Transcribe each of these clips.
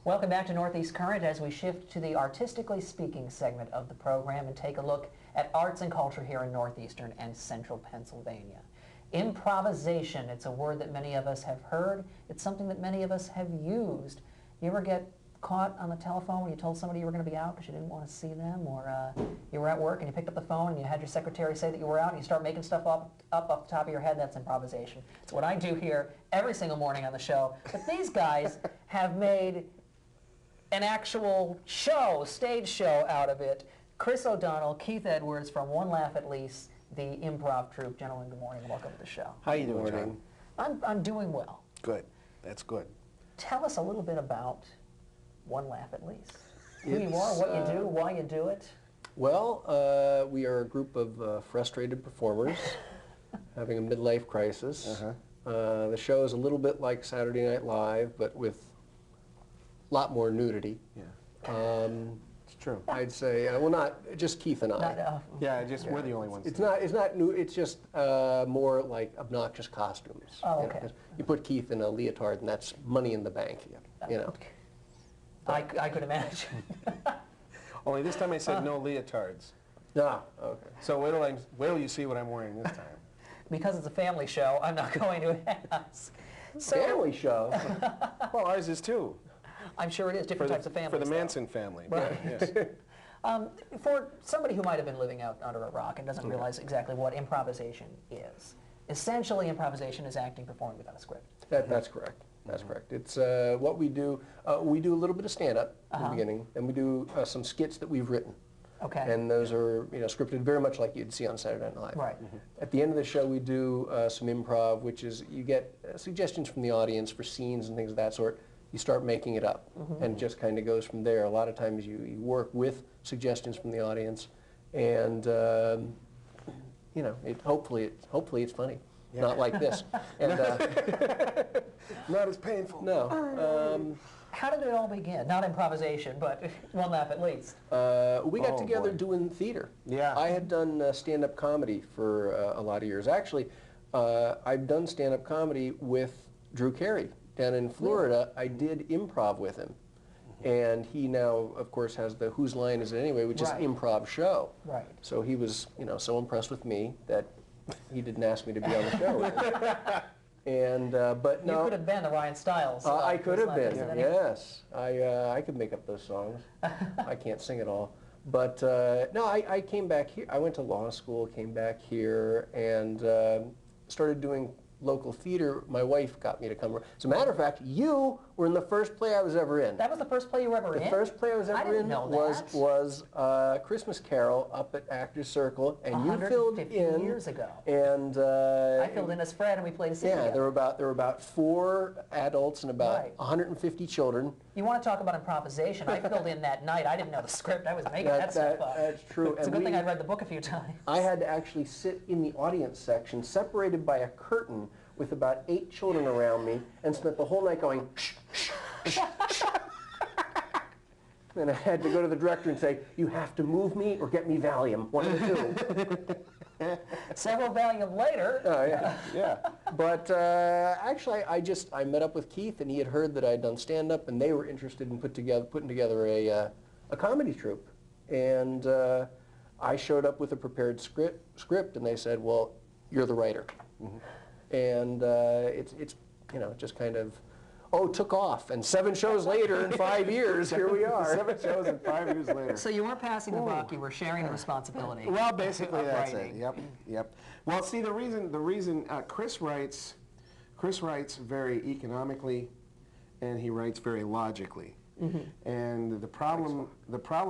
Welcome back to Northeast Current as we shift to the artistically speaking segment of the program and take a look at arts and culture here in northeastern and central Pennsylvania. Improvisation, it's a word that many of us have heard. It's something that many of us have used. You ever get caught on the telephone when you told somebody you were going to be out because you didn't want to see them, or you were at work and you picked up the phone and you had your secretary say that you were out and you start making stuff up off the top of your head? That's improvisation. It's what I do here every single morning on the show. But these guys have made an actual show, stage show out of it. Chris O'Donnell, Keith Edwards from One Laugh at Least, the improv troupe. Gentlemen, good morning and welcome to the show. How you doing, John? I'm doing well. Good. That's good. Tell us a little bit about One Laugh at Least. Who you are, what you do, why you do it. Well, we are a group of frustrated performers having a midlife crisis. The show is a little bit like Saturday Night Live, but with a lot more nudity. Yeah. It's true. I'd say, well, not just Keith and I. Yeah, we're the only ones. It's not new. It's just more like obnoxious costumes. Oh, you okay. know, you put Keith in a leotard, and that's money in the bank. You know. I could imagine. Only this time I said no leotards. Ah, okay. So wait till you see what I'm wearing this time. Because it's a family show, I'm not going to ask. So, Family show. Well, ours is too. I'm sure it is, different types of families. For the though. Manson family. Right. Yes. For somebody who might have been living out under a rock and doesn't realize exactly what improvisation is, essentially improvisation is acting performed without a script. That's correct. That's correct. It's what we do. We do a little bit of stand-up in the beginning, and we do some skits that we've written. Okay. And those are scripted very much like you'd see on Saturday Night Live. Right. At the end of the show, we do some improv, which is you get suggestions from the audience for scenes and things of that sort. You start making it up, and it just kind of goes from there. A lot of times you work with suggestions from the audience, and hopefully it's funny. Yeah. Not like this. And, not as painful. No. How did it all begin? Not improvisation, but One Laugh at Least. We got together doing theater. Yeah. I had done stand-up comedy for a lot of years. Actually, I've done stand-up comedy with Drew Carey down in Florida. I did improv with him. And he now, of course, has the Whose Line Is It Anyway, which is an improv show. Right. So he was, so impressed with me that he didn't ask me to be on the show. And but no, you could have been the Ryan Stiles. I could have been. Yes, I could make up those songs. I can't sing at all. But no, I came back here. I went to law school, came back here, and started doing local theater. My wife got me to come. As a matter of fact, you were in the first play I was ever in. That was the first play you were ever in? The first play I was ever in was Christmas Carol up at Actors Circle, and you filled in years ago. And I filled in as Fred, and we played a scene together. There were about 4 adults and about 150 children. You want to talk about improvisation? I filled in that night. I didn't know the script. I was making that stuff up. That's true. It's a good thing I read the book a few times. I had to actually sit in the audience section, separated by a curtain, with about 8 children around me, and spent the whole night going, shh, shh, shh, shh. And I had to go to the director and say, you have to move me or get me Valium, one of the two. Several Valium later. Yeah. But actually, I met up with Keith, and he had heard that I had done stand-up, and they were interested in putting together a comedy troupe. And I showed up with a prepared script, and they said, well, you're the writer. And it's just kind of, took off. And 7 shows later in 5 years, here we are. 7 shows and 5 years later. So you weren't passing the buck, you were sharing the responsibility. Well, basically that's writing. it. Yep. Well, see, the reason Chris writes very economically, and he writes very logically. And the problem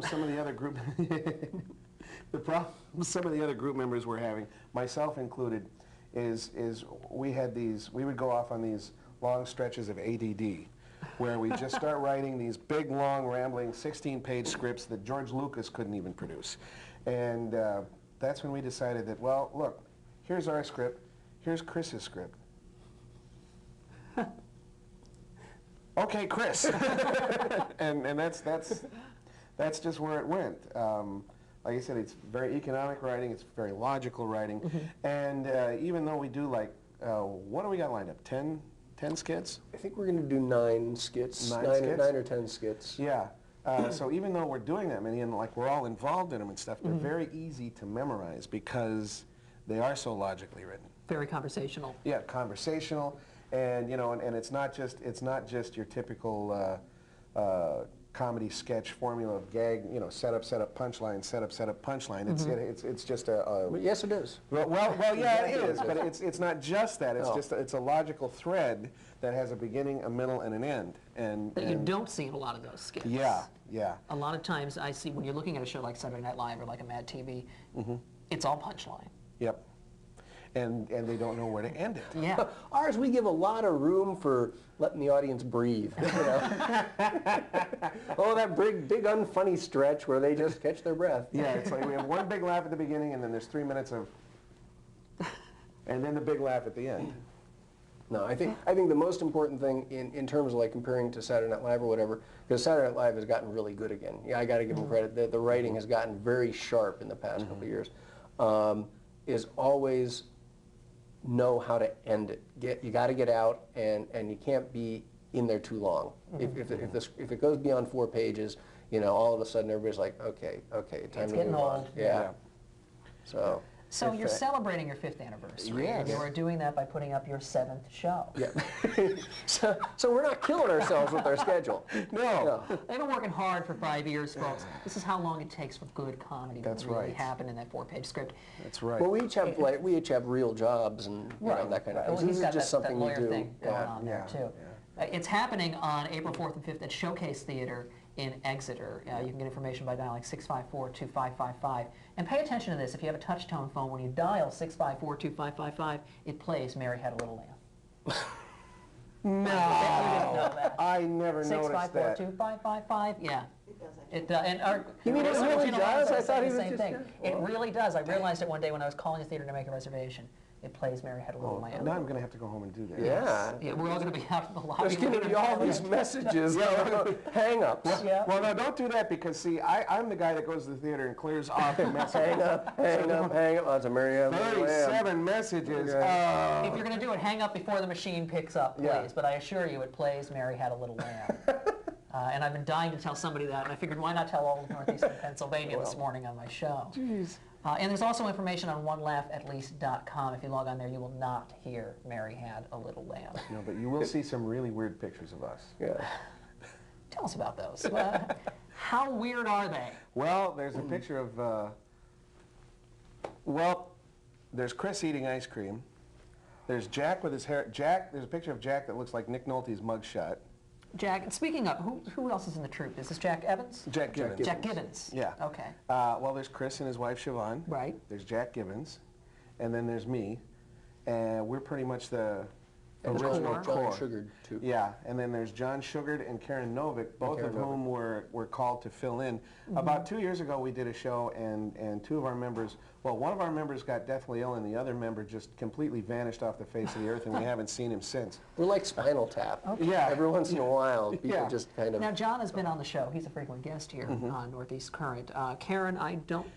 some of the other group some of the other group members were having, myself included, is we would go off on these long stretches of ADD, where we just start writing these big, long, rambling 16-page scripts that George Lucas couldn't even produce. And that's when we decided that, well, look, here's our script, here's Chris's script. Okay, Chris. and that's just where it went. Like I said, it's very economic writing, it's very logical writing, and even though we do what do we got lined up? 10 10 skits? I think we're going to do 9 skits, Nine 9 skits? or 10 skits. Yeah. So even though we're doing that many, and like we're all involved in them and stuff, they're very easy to memorize because they are so logically written. Very conversational. Yeah, conversational, and you know, and it's not just your typical comedy sketch formula of gag, you know, set up, punchline, set up, punchline. It's just a Yes, it is. well, yeah, it is, but it's not just that. It's just it's a logical thread that has a beginning, a middle, and an end. And That you don't see in a lot of those skits. Yeah, yeah. A lot of times I see when you're looking at a show like Saturday Night Live or like a Mad TV, it's all punchline. Yep. And they don't know where to end it. Yeah. Ours, we give a lot of room for letting the audience breathe. You know? Oh, that big unfunny stretch where they just catch their breath. Yeah, it's like we have one big laugh at the beginning, and then there's 3 minutes of, and then the big laugh at the end. No, I think the most important thing in terms of like comparing to Saturday Night Live or whatever, because Saturday Night Live has gotten really good again. Yeah, I got to give them credit. The writing has gotten very sharp in the past couple of years. Is always know how to end it. You got to get out, and you can't be in there too long. If it goes beyond 4 pages, you know, all of a sudden everybody's like, okay, time It's to getting move on. old. Yeah. So. So you're celebrating your 5th anniversary. Yes. And you are doing that by putting up your 7th show. Yeah. so we're not killing ourselves with our schedule. No. They've been working hard for 5 years, folks. This is how long it takes for good comedy That's to really right. happen in that 4-page script. That's right. Well, we each have real jobs and you know, that kind of thing. Well, So he's this got is just that something lawyer you do. thing going on there, yeah, too. It's happening on April 4th and 5th at Showcase Theater in Exeter. You can get information by dialing 654-2555. And pay attention to this. If you have a touch-tone phone, when you dial 654-2555, it plays Mary Had a Little Lamb. No. You didn't know that. I never noticed that. 654-2555, yeah. It does. And our You mean it listeners, really you know, does? I saying thought he the was same just- thing. It really does. I realized it one day when I was calling the theater to make a reservation. It plays Mary Had a Little Lamb. Now I'm going to have to go home and do that. Yeah. Yeah, we're all going to be out in the lobby. There's going to be all these messages, hang-ups. Yeah. Well, no, don't do that because, see, I'm the guy that goes to the theater and clears off the messages. Hang up. Oh, it's a Mary Had a Little Lamb. 37 messages. If you're going to do it, hang up before the machine picks up, please. Yeah. But I assure you, it plays Mary Had a Little Lamb. And I've been dying to tell somebody that, and I figured why not tell all of Northeastern Pennsylvania this morning on my show. Jeez. And there's also information on onelaughatleast.com. If you log on there, you will not hear Mary Had a Little Lamb. No, but you will see some really weird pictures of us. Yeah. Tell us about those. How weird are they? Well, there's a picture of, there's Chris eating ice cream. There's Jack with his hair. There's a picture of Jack that looks like Nick Nolte's mugshot. Jack, and speaking of, who else is in the troupe? Is this Jack Evans? Jack Gibbons. Jack Gibbons. Yeah. Okay. Well, there's Chris and his wife Siobhan. Right. There's Jack Gibbons, and then there's me, and we're pretty much the And original John core. Sugared, too. Yeah, and then there's John Sugard and Karen Novick, both Karen of whom were called to fill in. About 2 years ago, we did a show, and two of our members, well, one of our members got deathly ill, and the other member just completely vanished off the face of the earth, and we haven't seen him since. We're like Spinal Tap. Yeah. Every once in a while, people Yeah. just kind of... Now, John has been on the show. He's a frequent guest here on Northeast Current. Karen,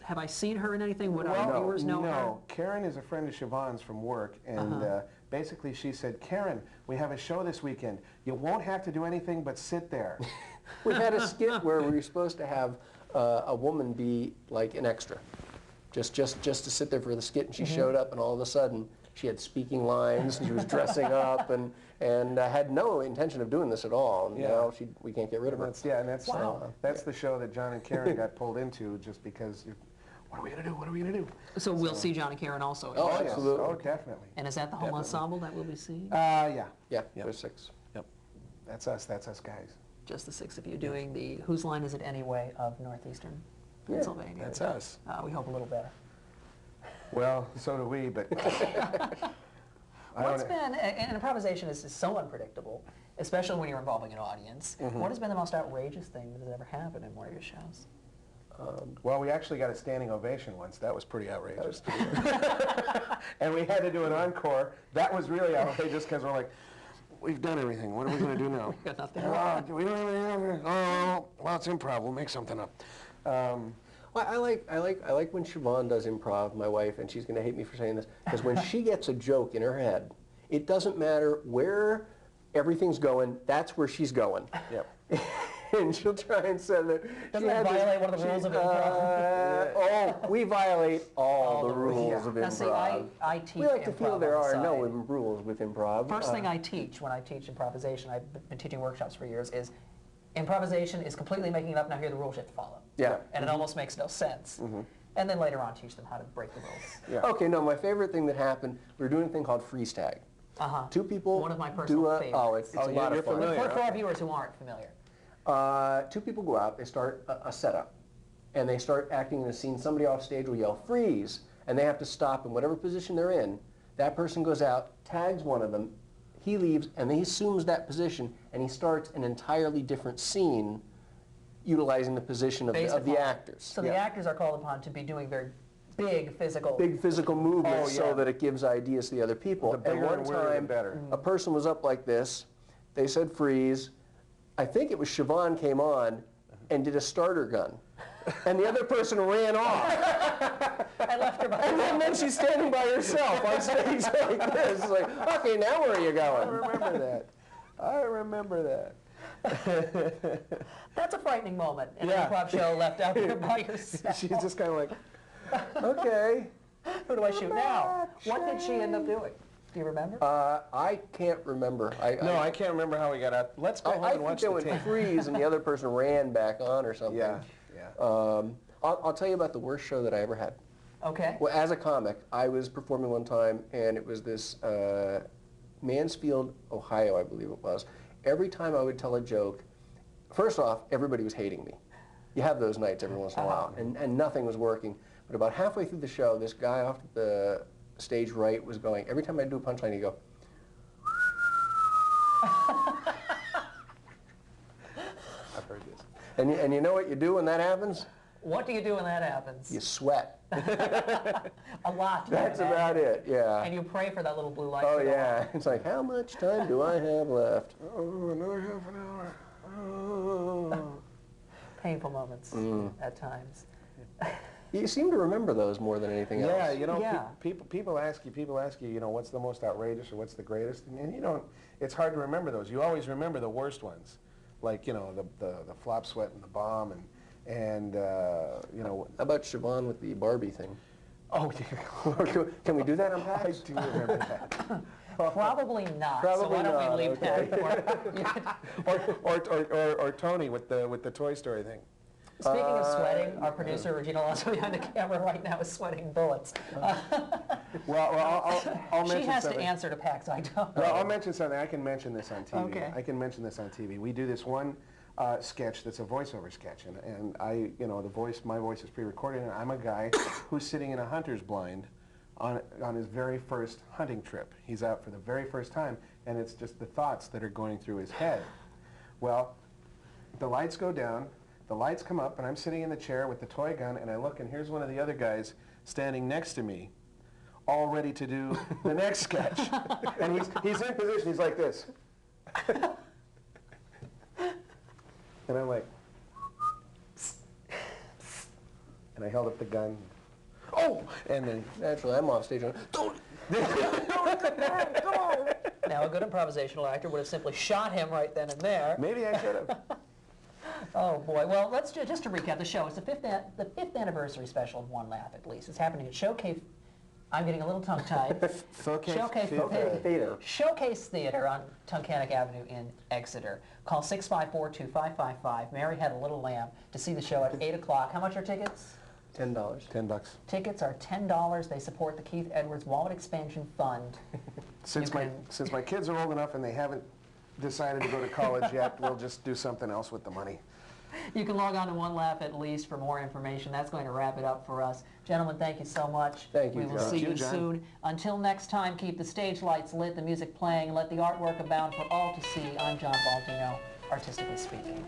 have I seen her in anything? Would our viewers know her? No, Karen is a friend of Siobhan's from work, and basically she said, Karen, we have a show this weekend. You won't have to do anything but sit there. We had a skit where we were supposed to have a woman be like an extra, just to sit there for the skit, and she showed up, and all of a sudden she had speaking lines, and she was dressing up, and had no intention of doing this at all. And now we can't get rid of her. That's the show that John and Karen got pulled into just because. What are we going to do? What are we going to do? So we'll see John and Karen also. Oh, yes. absolutely. Oh, definitely. And is that the whole ensemble that we'll be seeing? Yeah. Yeah, there's 6. Yep. That's us guys. Just the 6 of you doing the Whose Line Is It Anyway of Northeastern Pennsylvania. That's us. We hope a little better. Well, so do we, but... And improvisation is so unpredictable, especially when you're involving an audience. What has been the most outrageous thing that has ever happened in one of your shows? Well, we actually got a standing ovation once. That was pretty outrageous. And we had to do an encore. That was really outrageous because we're like, we've done everything. What are we going to do now? Got nothing. Do we don't really well, it's improv. We'll make something up. Well, I like when Siobhan does improv, my wife, and she's going to hate me for saying this, because when she gets a joke in her head, it doesn't matter where everything's going, that's where she's going. Yep. And she'll try and say that. Doesn't that violate one of the rules of improv? Oh, we violate all the rules of improv. Now see, I teach We like to improv feel there on the are no side. rules with improv. First thing I teach when I teach improvisation, I've been teaching workshops for years, is improvisation is completely making it up. Now here are the rules you have to follow. Yeah. And it almost makes no sense. And then later on teach them how to break the rules. Yeah. Okay, no, my favorite thing that happened, we were doing a thing called freeze tag. Two people One of my personal do a, favorites. oh, it's a lot you're of fun. familiar. For our viewers who aren't familiar. Two people go out, they start a setup, and they start acting in a scene. Somebody off stage will yell, freeze, and they have to stop in whatever position they're in. That person goes out, tags one of them, he leaves, and then he assumes that position, and he starts an entirely different scene utilizing the position of the actors. So the actors are called upon to be doing very big physical movements Oh, yeah. so that it gives ideas to the other people. The bigger and one and weirder, the time, better. a person was up like this, they said freeze, I think it was Siobhan came on and did a starter gun. And the other person ran off. I left her by And then she's standing by herself on stage like this. It's like, okay, now where are you I going? remember that. I remember that. That's a frightening moment in Yeah. an improv show left out there by yourself. She's just kind of like, Okay. Who do I shoot now? What did she end up doing? Do you remember? I can't remember. no, I can't remember how we got out. Let's go home I and think watch they the went tape. freeze and the other person ran back on or something. Yeah, yeah. I'll tell you about the worst show that I ever had. Okay. Well, as a comic, I was performing one time, and it was this Mansfield, Ohio, I believe it was. Every time I would tell a joke, first off, everybody was hating me. You have those nights every once in a while, and nothing was working. But about halfway through the show, this guy off the stage right was going, every time I'd do a punchline, he'd go, I've heard this. and you know what you do when that happens? What do you do when that happens? You sweat. A lot. That's about it, yeah. And you pray for that little blue light. Oh to go yeah, on. it's like, how much time do I have left? Oh, another half an hour. Oh. Painful moments at times. You seem to remember those more than anything else. Yeah, you know, Yeah. people ask you, you know, what's the most outrageous or what's the greatest, and you don't. It's hard to remember those. You always remember the worst ones, like you know the flop sweat and the bomb and you know. How about Siobhan with the Barbie thing? Oh, yeah. Can we do that on I PAX? do remember that. Probably not. Probably so why don't not, we leave okay. that or Tony with the Toy Story thing. Speaking of sweating, our producer Regina also behind the camera right now is sweating bullets. Well, I'll mention She has something. to answer to PAX. I don't. Well, I'll mention something. I can mention this on TV. Okay. I can mention this on TV. We do this one sketch that's a voiceover sketch, and my voice is pre-recorded, and I'm a guy who's sitting in a hunter's blind on his very first hunting trip. He's out for the very first time, and it's just the thoughts that are going through his head. Well, the lights go down, the lights come up, and I'm sitting in the chair with the toy gun, and I look, and here's one of the other guys standing next to me, all ready to do the next sketch. And he's in position, he's like this. And I'm like, and I held up the gun. Oh! And then, Naturally, I'm off stage. Don't. Now, a good improvisational actor would have simply shot him right then and there. maybe I should have. Oh boy! Well, let's just to recap the show. It's the fifth anniversary special of One Laugh at least. It's happening at Showcase. I'm getting a little tongue-tied. Showcase Theater on Tunkhannock Avenue in Exeter. Call 654-2555. Mary Had a Little Lamb to see the show at 8 o'clock. How much are tickets? $10. $10. Tickets are $10. They support the Keith Edwards Wallet Expansion Fund. Since my kids are old enough and they haven't decided to go to college yet, we'll just do something else with the money. You can log on to One Laugh at least for more information. That's going to wrap it up for us. Gentlemen, thank you so much. Thank you, We will John. see Thank you you, John. soon. Until next time, keep the stage lights lit, the music playing, let the artwork abound for all to see. I'm John Baldino, artistically speaking.